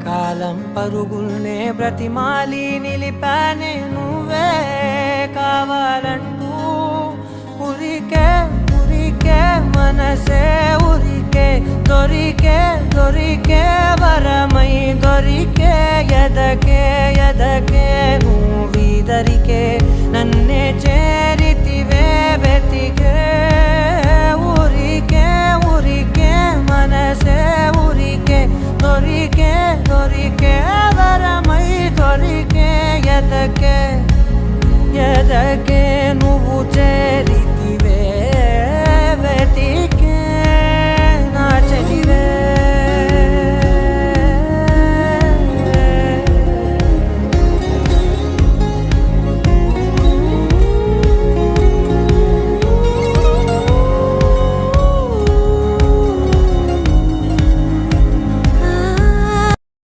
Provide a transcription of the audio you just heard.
కాలం పరుగుల్నే బ్రతిమాలి నిలిపానే నువ్వే కావాలంటూ ఉరికే ఉరికే మనసే ఉరికే దొరికే వరమై దొరికే ఎదకే నువ్వీదరికే నన్నే చేరితివే వెతికే ఉరికే మనసే ఉరికే దొరికే వరమై దొరికే ఎదకే నువ్వు చేరి